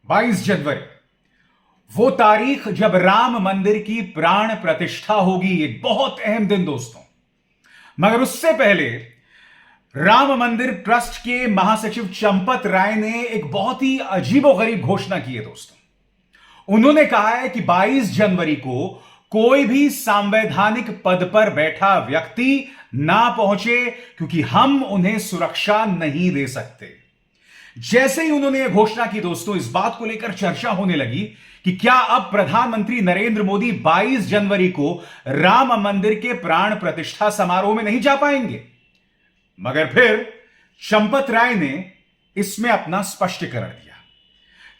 22 जनवरी, वो तारीख जब राम मंदिर की प्राण प्रतिष्ठा होगी। एक बहुत अहम दिन दोस्तों। मगर उससे पहले राम मंदिर ट्रस्ट के महासचिव चंपत राय ने एक बहुत ही अजीबोगरीब घोषणा की है दोस्तों। उन्होंने कहा है कि 22 जनवरी को कोई भी संवैधानिक पद पर बैठा व्यक्ति ना पहुंचे, क्योंकि हम उन्हें सुरक्षा नहीं दे सकते। जैसे ही उन्होंने यह घोषणा की दोस्तों, इस बात को लेकर चर्चा होने लगी कि क्या अब प्रधानमंत्री नरेंद्र मोदी 22 जनवरी को राम मंदिर के प्राण प्रतिष्ठा समारोह में नहीं जा पाएंगे। मगर फिर चंपत राय ने इसमें अपना स्पष्टीकरण दिया।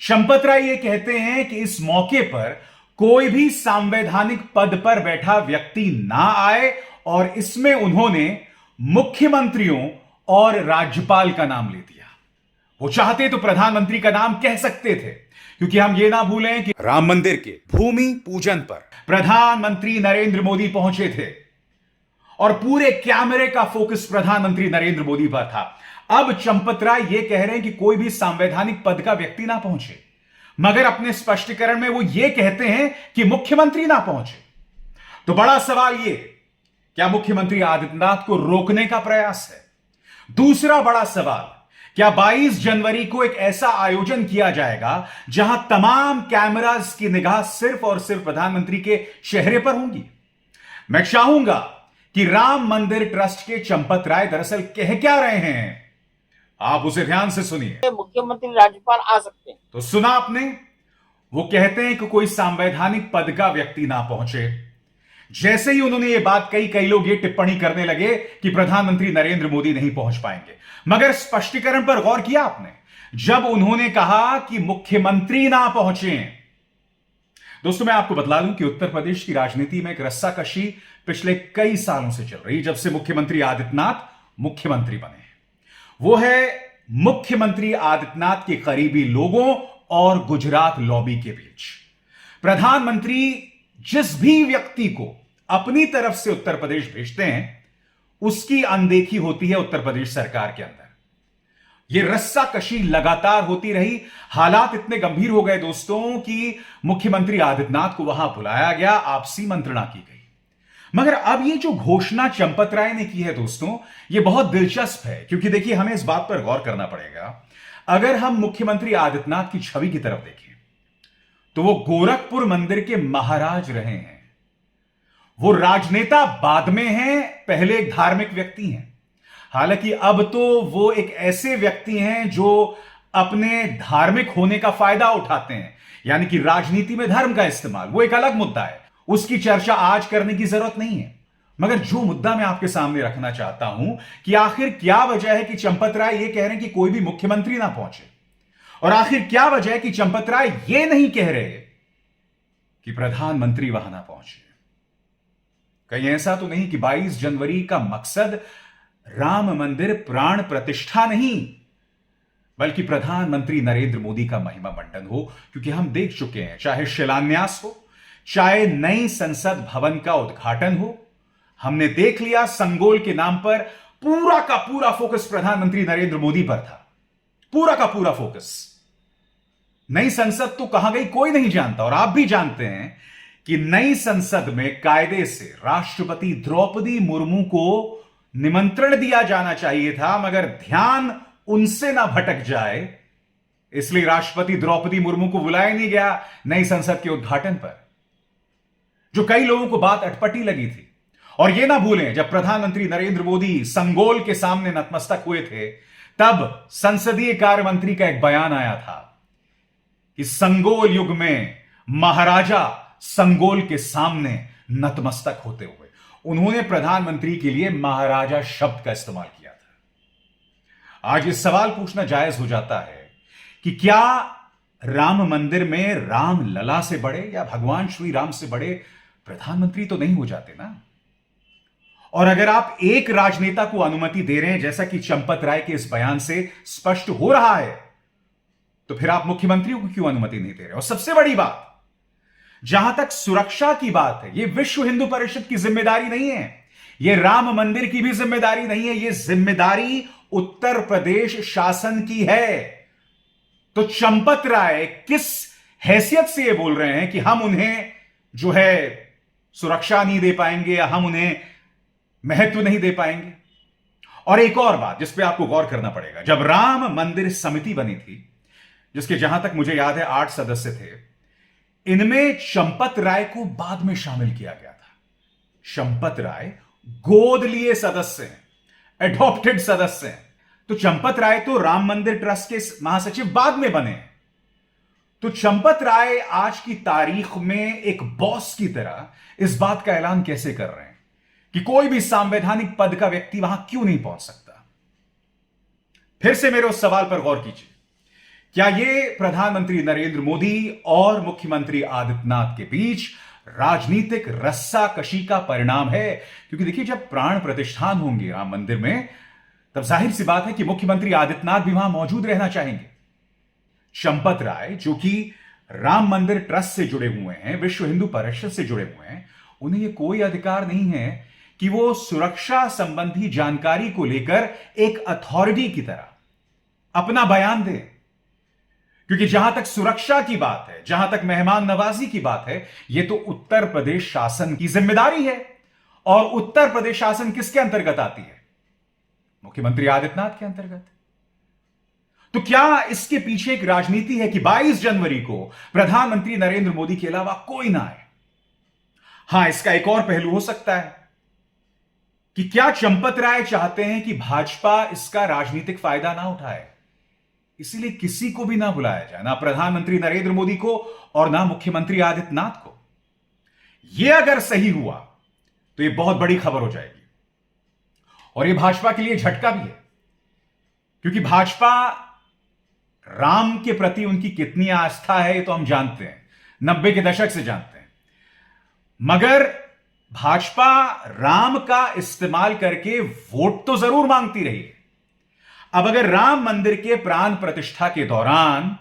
चंपत राय यह कहते हैं कि इस मौके पर कोई भी संवैधानिक पद पर बैठा व्यक्ति ना आए, और इसमें उन्होंने मुख्यमंत्रियों और राज्यपाल का नाम ले दिया। वो चाहते तो प्रधानमंत्री का नाम कह सकते थे, क्योंकि हम ये ना भूलें कि राम मंदिर के भूमि पूजन पर प्रधानमंत्री नरेंद्र मोदी पहुंचे थे और पूरे कैमरे का फोकस प्रधानमंत्री नरेंद्र मोदी पर था। अब चंपत राय ये कह रहे हैं कि कोई भी संवैधानिक पद का व्यक्ति ना पहुंचे, मगर अपने स्पष्टीकरण में वो ये कहते हैं कि मुख्यमंत्री ना पहुंचे। तो बड़ा सवाल ये, क्या मुख्यमंत्री आदित्यनाथ को रोकने का प्रयास है? दूसरा बड़ा सवाल, क्या 22 जनवरी को एक ऐसा आयोजन किया जाएगा जहां तमाम कैमरास की निगाह सिर्फ और सिर्फ प्रधानमंत्री के चेहरे पर होंगी? मैं चाहूंगा कि राम मंदिर ट्रस्ट के चंपत राय दरअसल कह क्या रहे हैं, आप उसे ध्यान से सुनिए। मुख्यमंत्री राज्यपाल आ सकते हैं। तो सुना आपने, वो कहते हैं कि कोई संवैधानिक पद का व्यक्ति ना पहुंचे। जैसे ही उन्होंने ये बात कही, कई लोग ये टिप्पणी करने लगे कि प्रधानमंत्री नरेंद्र मोदी नहीं पहुंच पाएंगे। मगर स्पष्टीकरण पर गौर किया आपने, जब उन्होंने कहा कि मुख्यमंत्री ना पहुंचे। दोस्तों, मैं आपको बतला दूं कि उत्तर प्रदेश की राजनीति में एक रस्साकशी पिछले कई सालों से चल रही, जब से मुख्यमंत्री आदित्यनाथ मुख्यमंत्री बने। वो है मुख्यमंत्री आदित्यनाथ के करीबी लोगों और गुजरात लॉबी के बीच। प्रधानमंत्री जिस भी व्यक्ति को अपनी तरफ से उत्तर प्रदेश भेजते हैं, उसकी अनदेखी होती है उत्तर प्रदेश सरकार के अंदर। यह रस्साकशी लगातार होती रही। हालात इतने गंभीर हो गए दोस्तों कि मुख्यमंत्री आदित्यनाथ को वहां बुलाया गया, आपसी मंत्रणा की गई। मगर अब ये जो घोषणा चंपत राय ने की है दोस्तों, यह बहुत दिलचस्प है, क्योंकि देखिए, हमें इस बात पर गौर करना पड़ेगा। अगर हम मुख्यमंत्री आदित्यनाथ की छवि की तरफ देखें, तो वो गोरखपुर मंदिर के महाराज रहे हैं। वो राजनेता बाद में हैं, पहले एक धार्मिक व्यक्ति हैं। हालांकि अब तो वो एक ऐसे व्यक्ति हैं जो अपने धार्मिक होने का फायदा उठाते हैं, यानी कि राजनीति में धर्म का इस्तेमाल। वो एक अलग मुद्दा है, उसकी चर्चा आज करने की जरूरत नहीं है। मगर जो मुद्दा मैं आपके सामने रखना चाहता हूं कि आखिर क्या वजह है कि चंपत राय ये कह रहे हैं कि कोई भी मुख्यमंत्री ना पहुंचे, और आखिर क्या वजह है कि चंपत राय ये नहीं कह रहे कि प्रधानमंत्री वहां ना पहुंचे। कहीं ऐसा तो नहीं कि 22 जनवरी का मकसद राम मंदिर प्राण प्रतिष्ठा नहीं, बल्कि प्रधानमंत्री नरेंद्र मोदी का महिमा मंडन हो? क्योंकि हम देख चुके हैं, चाहे शिलान्यास हो, चाहे नई संसद भवन का उद्घाटन हो, हमने देख लिया संगोल के नाम पर पूरा का पूरा फोकस प्रधानमंत्री नरेंद्र मोदी पर था। पूरा का पूरा फोकस। नई संसद तो कहां गई कोई नहीं जानता, और आप भी जानते हैं कि नई संसद में कायदे से राष्ट्रपति द्रौपदी मुर्मू को निमंत्रण दिया जाना चाहिए था, मगर ध्यान उनसे ना भटक जाए, इसलिए राष्ट्रपति द्रौपदी मुर्मू को बुलाया नहीं गया नई संसद के उद्घाटन पर, जो कई लोगों को बात अटपटी लगी थी। और यह ना भूलें, जब प्रधानमंत्री नरेंद्र मोदी संगोल के सामने नतमस्तक हुए थे, तब संसदीय कार्य मंत्री का एक बयान आया था कि संगोल युग में महाराजा संगोल के सामने नतमस्तक होते हुए उन्होंने प्रधानमंत्री के लिए महाराजा शब्द का इस्तेमाल किया था। आज ये सवाल पूछना जायज हो जाता है कि क्या राम मंदिर में राम लला से बड़े या भगवान श्री राम से बड़े प्रधानमंत्री तो नहीं हो जाते ना? और अगर आप एक राजनेता को अनुमति दे रहे हैं, जैसा कि चंपत राय के इस बयान से स्पष्ट हो रहा है, तो फिर आप मुख्यमंत्रियों को क्यों अनुमति नहीं दे रहे? और सबसे बड़ी बात, जहां तक सुरक्षा की बात है, यह विश्व हिंदू परिषद की जिम्मेदारी नहीं है, यह राम मंदिर की भी जिम्मेदारी नहीं है, यह जिम्मेदारी उत्तर प्रदेश शासन की है। तो चंपत राय किस हैसियत से यह बोल रहे हैं कि हम उन्हें जो है सुरक्षा नहीं दे पाएंगे या हम उन्हें महत्व नहीं दे पाएंगे? और एक और बात जिस पे आपको गौर करना पड़ेगा, जब राम मंदिर समिति बनी थी, जिसके जहां तक मुझे याद है 8 सदस्य थे, इनमें चंपत राय को बाद में शामिल किया गया था। चंपत राय गोद लिए सदस्य हैं, एडॉप्टेड सदस्य हैं। तो चंपत राय तो राम मंदिर ट्रस्ट के महासचिव बाद में बने हैं। तो चंपत राय आज की तारीख में एक बॉस की तरह इस बात का ऐलान कैसे कर रहे हैं कि कोई भी संवैधानिक पद का व्यक्ति वहां क्यों नहीं पहुंच सकता? फिर से मेरे उस सवाल पर गौर कीजिए, क्या यह प्रधानमंत्री नरेंद्र मोदी और मुख्यमंत्री आदित्यनाथ के बीच राजनीतिक रस्साकशी का परिणाम है? क्योंकि देखिए, जब प्राण प्रतिष्ठान होंगे राम मंदिर में, तब जाहिर सी बात है कि मुख्यमंत्री आदित्यनाथ भी वहां मौजूद रहना चाहेंगे। चंपत राय, जो कि राम मंदिर ट्रस्ट से जुड़े हुए हैं, विश्व हिंदू परिषद से जुड़े हुए हैं, उन्हें यह कोई अधिकार नहीं है कि वो सुरक्षा संबंधी जानकारी को लेकर एक अथॉरिटी की तरह अपना बयान दें। क्योंकि जहां तक सुरक्षा की बात है, जहां तक मेहमान नवाजी की बात है, यह तो उत्तर प्रदेश शासन की जिम्मेदारी है। और उत्तर प्रदेश शासन किसके अंतर्गत आती है? मुख्यमंत्री आदित्यनाथ के अंतर्गत। तो क्या इसके पीछे एक राजनीति है कि 22 जनवरी को प्रधानमंत्री नरेंद्र मोदी के अलावा कोई ना आए? हां, इसका एक और पहलू हो सकता है कि क्या चंपत राय चाहते हैं कि भाजपा इसका राजनीतिक फायदा ना उठाए, इसीलिए किसी को भी ना बुलाया जाए, ना प्रधानमंत्री नरेंद्र मोदी को और ना मुख्यमंत्री आदित्यनाथ को। यह अगर सही हुआ तो यह बहुत बड़ी खबर हो जाएगी और यह भाजपा के लिए झटका भी है, क्योंकि भाजपा राम के प्रति उनकी कितनी आस्था है ये तो हम जानते हैं, 90 के दशक से जानते हैं। मगर भाजपा राम का इस्तेमाल करके वोट तो जरूर मांगती रही है। अब अगर राम मंदिर के प्राण प्रतिष्ठा के दौरान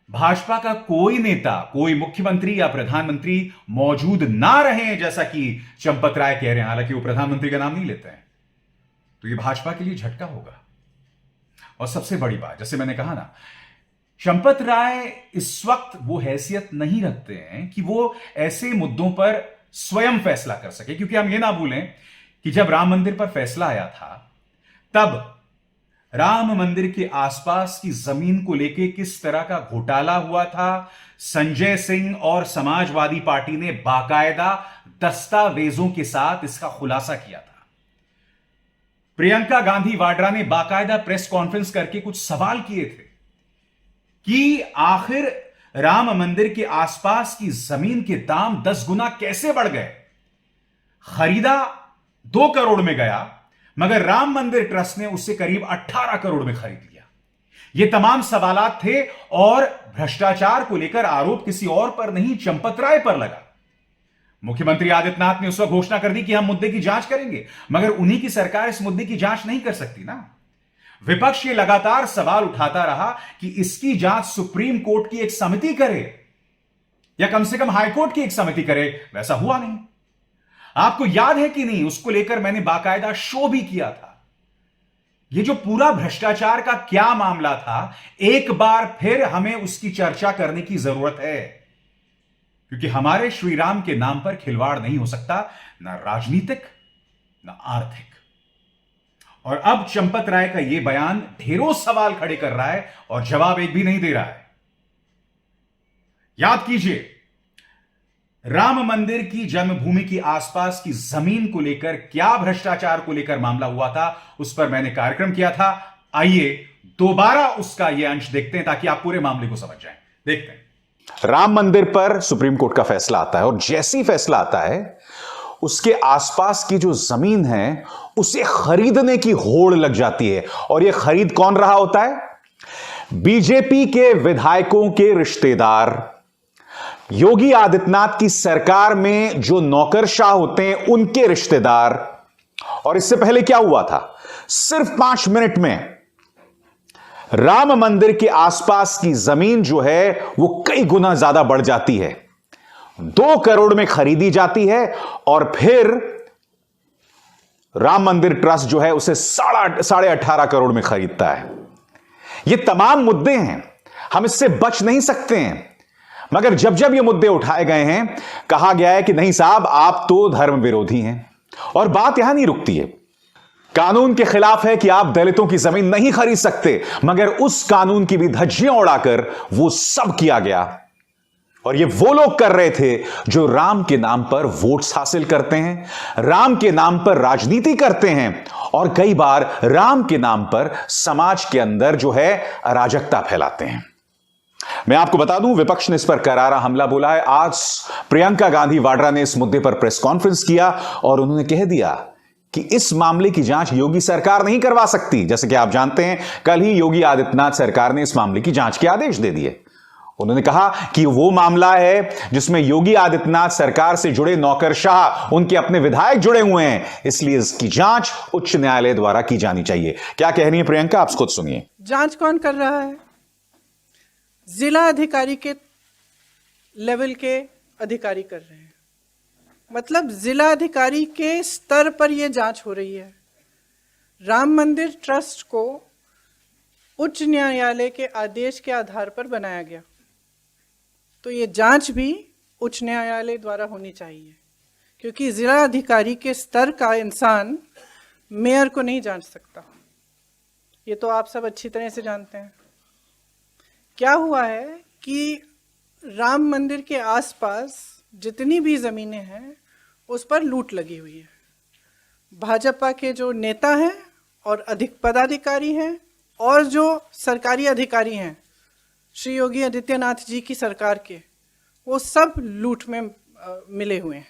भाजपा का कोई नेता, कोई मुख्यमंत्री या प्रधानमंत्री मौजूद ना रहे, जैसा कि चंपत राय कह रहे हैं, हालांकि वो प्रधानमंत्री का नाम नहीं लेते हैं, तो यह भाजपा के लिए झटका होगा। और सबसे बड़ी बात, जैसे मैंने कहा ना, चंपत राय इस वक्त वो हैसियत नहीं रखते हैं कि वो ऐसे मुद्दों पर स्वयं फैसला कर सके। क्योंकि हम ये ना भूलें कि जब राम मंदिर पर फैसला आया था, तब राम मंदिर के आसपास की जमीन को लेकर किस तरह का घोटाला हुआ था, संजय सिंह और समाजवादी पार्टी ने बाकायदा दस्तावेजों के साथ इसका खुलासा किया था। प्रियंका गांधी वाड्रा ने बाकायदा प्रेस कॉन्फ्रेंस करके कुछ सवाल किए थे कि आखिर राम मंदिर के आसपास की जमीन के दाम 10 गुना कैसे बढ़ गए। खरीदा 2 करोड़ में गया, मगर राम मंदिर ट्रस्ट ने उसे करीब 18 करोड़ में खरीद लिया। ये तमाम सवालात थे और भ्रष्टाचार को लेकर आरोप किसी और पर नहीं, चंपत राय पर लगा। मुख्यमंत्री आदित्यनाथ ने उस वक्त घोषणा कर दी कि हम मुद्दे की जांच करेंगे, मगर उन्हीं की सरकार इस मुद्दे की जांच नहीं कर सकती ना। विपक्ष ये लगातार सवाल उठाता रहा कि इसकी जांच सुप्रीम कोर्ट की एक समिति करे या कम से कम हाईकोर्ट की एक समिति करे। वैसा हुआ नहीं। आपको याद है कि नहीं, उसको लेकर मैंने बाकायदा शो भी किया था। यह जो पूरा भ्रष्टाचार का क्या मामला था, एक बार फिर हमें उसकी चर्चा करने की जरूरत है, क्योंकि हमारे श्री राम के नाम पर खिलवाड़ नहीं हो सकता, ना राजनीतिक ना आर्थिक। और अब चंपत राय का यह बयान ढेरों सवाल खड़े कर रहा है और जवाब एक भी नहीं दे रहा है। याद कीजिए, राम मंदिर की जन्मभूमि की आसपास की जमीन को लेकर क्या भ्रष्टाचार को लेकर मामला हुआ था, उस पर मैंने कार्यक्रम किया था। आइए दोबारा उसका यह अंश देखते हैं ताकि आप पूरे मामले को समझ जाएं। देखते हैं। राम मंदिर पर सुप्रीम कोर्ट का फैसला आता है और जैसी फैसला आता है, उसके आसपास की जो जमीन है उसे खरीदने की होड़ लग जाती है। और यह खरीद कौन रहा होता है? बीजेपी के विधायकों के रिश्तेदार, योगी आदित्यनाथ की सरकार में जो नौकरशाह होते हैं उनके रिश्तेदार। और इससे पहले क्या हुआ था? सिर्फ 5 मिनट में राम मंदिर के आसपास की जमीन जो है वो कई गुना ज्यादा बढ़ जाती है, 2 करोड़ में खरीदी जाती है और फिर राम मंदिर ट्रस्ट जो है उसे 18.5 करोड़ में खरीदता है। ये तमाम मुद्दे हैं। हम इससे बच नहीं सकते हैं। मगर जब जब ये मुद्दे उठाए गए हैं, कहा गया है कि नहीं साहब, आप तो धर्म विरोधी हैं। और बात यहां नहीं रुकती है। कानून के खिलाफ है कि आप दलितों की जमीन नहीं खरीद सकते, मगर उस कानून की भी धज्जियां उड़ाकर वो सब किया गया। और ये वो लोग कर रहे थे जो राम के नाम पर वोट्स हासिल करते हैं, राम के नाम पर राजनीति करते हैं, और कई बार राम के नाम पर समाज के अंदर जो है अराजकता फैलाते हैं। मैं आपको बता दूं, विपक्ष ने इस पर करारा हमला बोला है। आज प्रियंका गांधी वाड्रा ने इस मुद्दे पर प्रेस कॉन्फ्रेंस किया और उन्होंने कह दिया कि इस मामले की जांच योगी सरकार नहीं करवा सकती। जैसे कि आप जानते हैं, कल ही योगी आदित्यनाथ सरकार ने इस मामले की जांच के आदेश दे दिए। उन्होंने कहा कि वो मामला है जिसमें योगी आदित्यनाथ सरकार से जुड़े नौकरशाह, उनके अपने विधायक जुड़े हुए हैं, इसलिए इसकी जांच उच्च न्यायालय द्वारा की जानी चाहिए। क्या कह रही है प्रियंका, आप खुद सुनिए। जांच कौन कर रहा है? जिला अधिकारी के लेवल के अधिकारी कर रहे हैं। मतलब जिला अधिकारी के स्तर पर यह जांच हो रही है। राम मंदिर ट्रस्ट को उच्च न्यायालय के आदेश के आधार पर बनाया गया, तो ये जांच भी उच्च न्यायालय द्वारा होनी चाहिए, क्योंकि जिला अधिकारी के स्तर का इंसान मेयर को नहीं जांच सकता। ये तो आप सब अच्छी तरह से जानते हैं। क्या हुआ है कि राम मंदिर के आसपास जितनी भी ज़मीनें हैं उस पर लूट लगी हुई है। भाजपा के जो नेता हैं और अधिक पदाधिकारी हैं और जो सरकारी अधिकारी हैं श्री योगी आदित्यनाथ जी की सरकार के, वो सब लूट में मिले हुए हैं।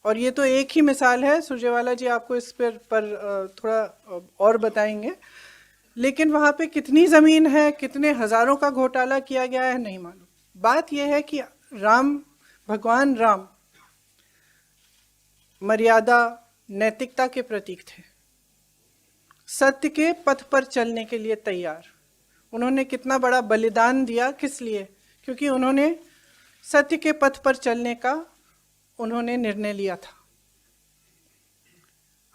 और ये तो एक ही मिसाल है, सुरजेवाला जी आपको इस पर थोड़ा और बताएंगे। लेकिन वहाँ पे कितनी ज़मीन है, कितने हज़ारों का घोटाला किया गया है, नहीं मालूम। बात यह है कि भगवान राम मर्यादा, नैतिकता के प्रतीक थे, सत्य के पथ पर चलने के लिए तैयार। उन्होंने कितना बड़ा बलिदान दिया, किस लिए? क्योंकि उन्होंने सत्य के पथ पर चलने का उन्होंने निर्णय लिया था।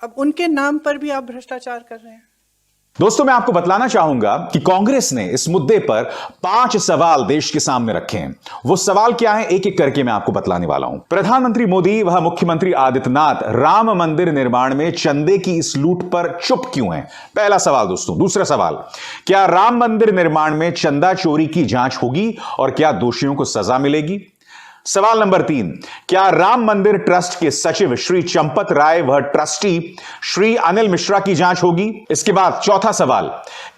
अब उनके नाम पर भी आप भ्रष्टाचार कर रहे हैं। दोस्तों, मैं आपको बतलाना चाहूंगा कि कांग्रेस ने इस मुद्दे पर 5 सवाल देश के सामने रखे हैं। वो सवाल क्या है, एक एक करके मैं आपको बतलाने वाला हूं। प्रधानमंत्री मोदी व मुख्यमंत्री आदित्यनाथ राम मंदिर निर्माण में चंदे की इस लूट पर चुप क्यों हैं? पहला सवाल दोस्तों। दूसरा सवाल, क्या राम मंदिर निर्माण में चंदा चोरी की जांच होगी और क्या दोषियों को सजा मिलेगी? सवाल नंबर 3, क्या राम मंदिर ट्रस्ट के सचिव श्री चंपत राय व ट्रस्टी श्री अनिल मिश्रा की जांच होगी? इसके बाद चौथा सवाल,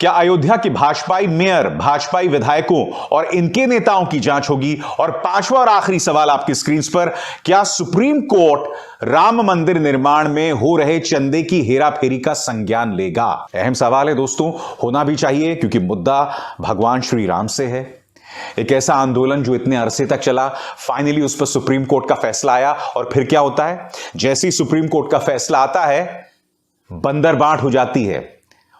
क्या अयोध्या के भाजपाई मेयर, भाजपाई विधायकों और इनके नेताओं की जांच होगी? और पांचवा और आखिरी सवाल आपकी स्क्रीन पर, क्या सुप्रीम कोर्ट राम मंदिर निर्माण में हो रहे चंदे की हेराफेरी का संज्ञान लेगा? अहम सवाल है दोस्तों, होना भी चाहिए, क्योंकि मुद्दा भगवान श्री राम से है। एक ऐसा आंदोलन जो इतने अरसे तक चला, फाइनली उस पर सुप्रीम कोर्ट का फैसला आया। और फिर क्या होता है? जैसे ही सुप्रीम कोर्ट का फैसला आता है, बंदर बांट हो जाती है,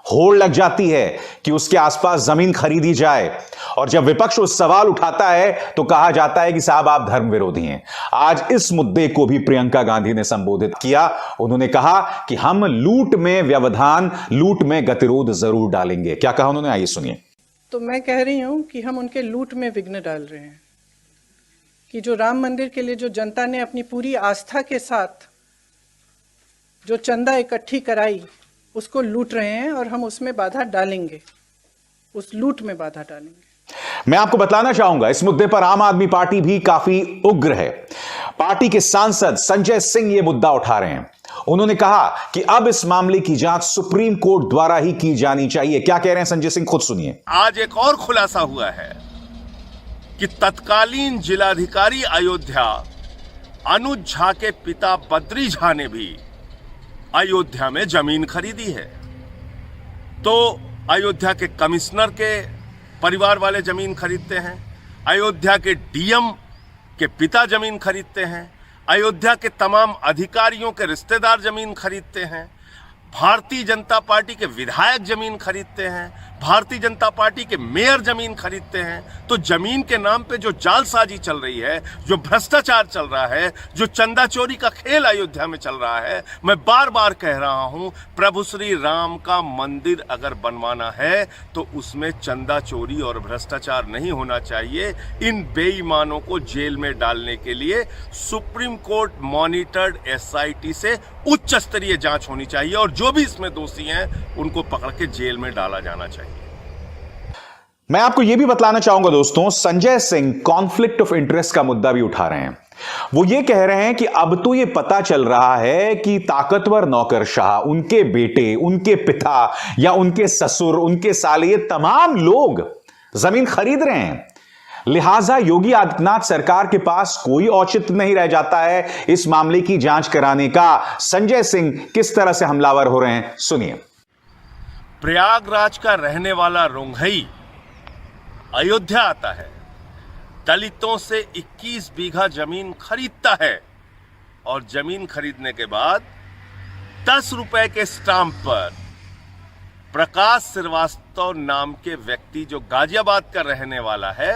होड़ लग जाती है कि उसके आसपास जमीन खरीदी जाए। और जब विपक्ष उस सवाल उठाता है तो कहा जाता है कि साहब आप धर्म विरोधी हैं। आज इस मुद्दे को भी प्रियंका गांधी ने संबोधित किया। उन्होंने कहा कि हम लूट में व्यवधान, लूट में गतिरोध जरूर डालेंगे। क्या कहा उन्होंने, आइए सुनिए। तो मैं कह रही हूँ कि हम उनके लूट में विघ्न डाल रहे हैं, कि जो राम मंदिर के लिए जो जनता ने अपनी पूरी आस्था के साथ जो चंदा इकट्ठी कराई, उसको लूट रहे हैं और हम उसमें बाधा डालेंगे, उस लूट में बाधा डालेंगे। मैं आपको बताना चाहूंगा, इस मुद्दे पर आम आदमी पार्टी भी काफी उग्र है। पार्टी के सांसद संजय सिंह ये मुद्दा उठा रहे हैं। उन्होंने कहा कि अब इस मामले की जांच सुप्रीम कोर्ट द्वारा ही की जानी चाहिए। क्या कह रहे हैं संजय सिंह, खुद सुनिए। आज एक और खुलासा हुआ है कि तत्कालीन जिलाधिकारी अयोध्या अनुज झा के पिता बद्री झा ने भी अयोध्या में जमीन खरीदी है। तो अयोध्या के कमिश्नर के परिवार वाले जमीन खरीदते हैं, अयोध्या के डीएम के पिता जमीन खरीदते हैं, अयोध्या के तमाम अधिकारियों के रिश्तेदार जमीन खरीदते हैं, भारतीय जनता पार्टी के विधायक जमीन खरीदते हैं, भारतीय जनता पार्टी के मेयर जमीन खरीदते हैं, तो जमीन के नाम पे जो जालसाजी चल रही है, जो भ्रष्टाचार चल रहा है, जो चंदा चोरी का खेल अयोध्या में चल रहा है, मैं बार बार कह रहा हूं, प्रभु श्री राम का मंदिर अगर बनवाना है तो उसमें चंदा चोरी और भ्रष्टाचार नहीं होना चाहिए। इन बेईमानों को जेल में डालने के लिए सुप्रीम कोर्ट मॉनिटर्ड एसआईटी से उच्च स्तरीय जांच होनी चाहिए और जो भी इसमें दोषी हैं उनको पकड़ के जेल में डाला जाना चाहिए। मैं आपको यह भी बतलाना चाहूंगा दोस्तों, Sanjay Singh conflict of interest का मुद्दा भी उठा रहे हैं। वो ये कह रहे हैं कि अब तो ये पता चल रहा है कि ताकतवर नौकरशाह, उनके बेटे, उनके पिता या उनके ससुर, उनके साले, ये तमाम लोग जमीन खरीद रहे हैं। लिहाजा योगी आदित्यनाथ सरकार के पास कोई औचित्य नहीं रह जाता है इस मामले की जांच कराने का। संजय सिंह किस तरह से हमलावर हो रहे हैं, सुनिए। प्रयागराज का रहने वाला रोंघई अयोध्या आता है, दलितों से 21 बीघा जमीन खरीदता है और जमीन खरीदने के बाद 10 रुपए के स्टाम्प पर प्रकाश श्रीवास्तव नाम के व्यक्ति, जो गाजियाबाद का रहने वाला है,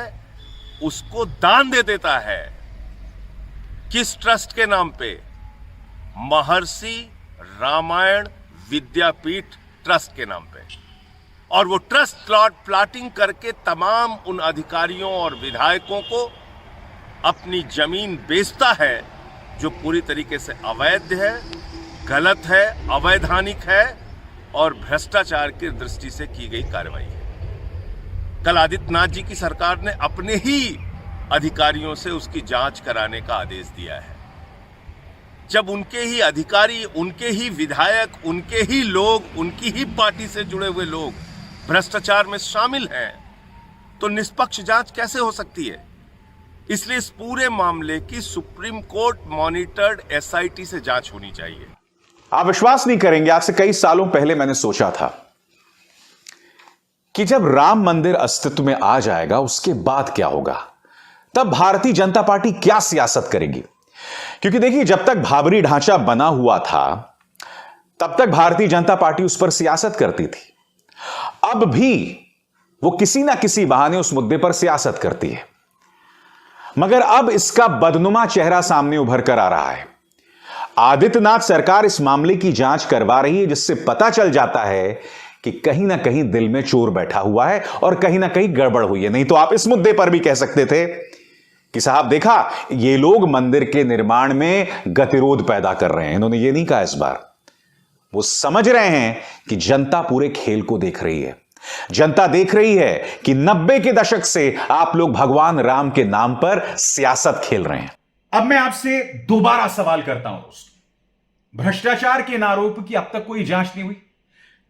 उसको दान दे देता है। किस ट्रस्ट के नाम पे? महर्षि रामायण विद्यापीठ ट्रस्ट के नाम पे। और वो ट्रस्ट प्लाटिंग करके तमाम उन अधिकारियों और विधायकों को अपनी जमीन बेचता है, जो पूरी तरीके से अवैध है, गलत है, अवैधानिक है और भ्रष्टाचार की दृष्टि से की गई कार्रवाई है। कल आदित्यनाथ जी की सरकार ने अपने ही अधिकारियों से उसकी जांच कराने का आदेश दिया है। जब उनके ही अधिकारी, उनके ही विधायक, उनके ही लोग, उनकी ही पार्टी से जुड़े हुए लोग भ्रष्टाचार में शामिल हैं, तो निष्पक्ष जांच कैसे हो सकती है? इसलिए इस पूरे मामले की सुप्रीम कोर्ट मॉनिटर्ड एसआईटी से जांच होनी चाहिए। आप विश्वास नहीं करेंगे, आज से कई सालों पहले मैंने सोचा था कि जब राम मंदिर अस्तित्व में आ जाएगा उसके बाद क्या होगा, तब भारतीय जनता पार्टी क्या सियासत करेगी। क्योंकि देखिए, जब तक भाबरी ढांचा बना हुआ था तब तक भारतीय जनता पार्टी उस पर सियासत करती थी। अब भी वो किसी ना किसी बहाने उस मुद्दे पर सियासत करती है, मगर अब इसका बदनुमा चेहरा सामने उभर कर आ रहा है। आदित्यनाथ सरकार इस मामले की जांच करवा रही है, जिससे पता चल जाता है कि कहीं ना कहीं दिल में चोर बैठा हुआ है और कहीं ना कहीं गड़बड़ हुई है। नहीं तो आप इस मुद्दे पर भी कह सकते थे कि साहब देखा, ये लोग मंदिर के निर्माण में गतिरोध पैदा कर रहे हैं। इन्होंने ये नहीं कहा इस बार। वो समझ रहे हैं कि जनता पूरे खेल को देख रही है। जनता देख रही है कि 90 के दशक से आप लोग भगवान राम के नाम पर सियासत खेल रहे हैं। अब मैं आपसे दोबारा सवाल करता हूं दोस्तों, भ्रष्टाचार के आरोप की अब तक कोई जांच नहीं हुई।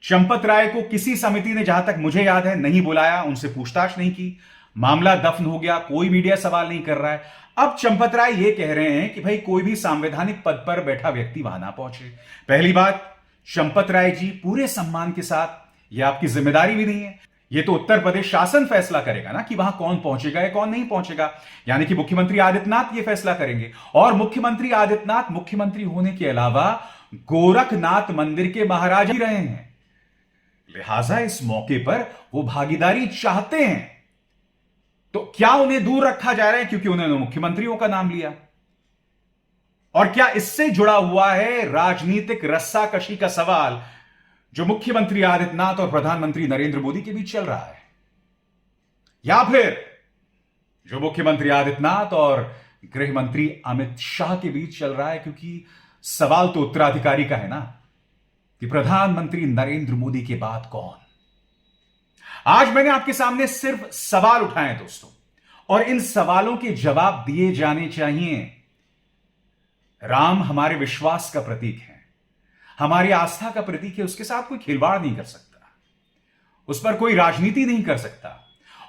चंपत राय को किसी समिति ने, जहां तक मुझे याद है, नहीं बुलाया, उनसे पूछताछ नहीं की, मामला दफन हो गया, कोई मीडिया सवाल नहीं कर रहा है। अब चंपत राय यह कह रहे हैं कि भाई कोई भी संवैधानिक पद पर बैठा व्यक्ति वहां ना पहुंचे। पहली बात, चंपत राय जी, पूरे सम्मान के साथ, यह आपकी जिम्मेदारी भी नहीं है। यह तो उत्तर प्रदेश शासन फैसला करेगा ना कि वहां कौन पहुंचेगा या कौन नहीं पहुंचेगा। यानी कि मुख्यमंत्री आदित्यनाथ यह फैसला करेंगे। और मुख्यमंत्री आदित्यनाथ मुख्यमंत्री होने के अलावा गोरखनाथ मंदिर के महाराज ही रहे हैं। लिहाजा इस मौके पर वो भागीदारी चाहते हैं। तो क्या उन्हें दूर रखा जा रहा है क्योंकि उन्होंने मुख्यमंत्रियों का नाम लिया? और क्या इससे जुड़ा हुआ है राजनीतिक रस्साकशी का सवाल जो मुख्यमंत्री आदित्यनाथ और प्रधानमंत्री नरेंद्र मोदी के बीच चल रहा है? या फिर जो मुख्यमंत्री आदित्यनाथ और गृह मंत्री अमित शाह के बीच चल रहा है? क्योंकि सवाल तो उत्तराधिकारी का है ना कि प्रधानमंत्री नरेंद्र मोदी के बाद कौन। आज मैंने आपके सामने सिर्फ सवाल उठाए दोस्तों, और इन सवालों के जवाब दिए जाने चाहिए। राम हमारे विश्वास का प्रतीक है, हमारी आस्था का प्रतीक है। उसके साथ कोई खिलवाड़ नहीं कर सकता, उस पर कोई राजनीति नहीं कर सकता।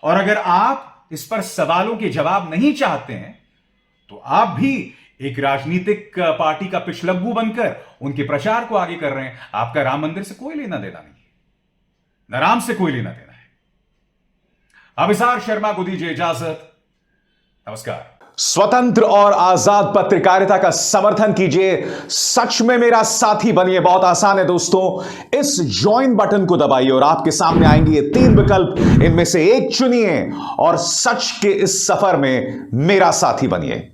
और अगर आप इस पर सवालों के जवाब नहीं चाहते हैं तो आप भी एक राजनीतिक पार्टी का पिछलग्गू बनकर उनके प्रचार को आगे कर रहे हैं। आपका राम मंदिर से कोई लेना देना नहीं है, न राम से कोई लेना देना है। अभिसार शर्मा को दीजिए इजाजत। नमस्कार। स्वतंत्र और आजाद पत्रकारिता का समर्थन कीजिए, सच में मेरा साथी बनिए। बहुत आसान है दोस्तों, इस ज्वाइन बटन को दबाइए और आपके सामने आएंगे ये 3 विकल्प, इनमें से एक चुनिए और सच के इस सफर में मेरा साथी बनिए।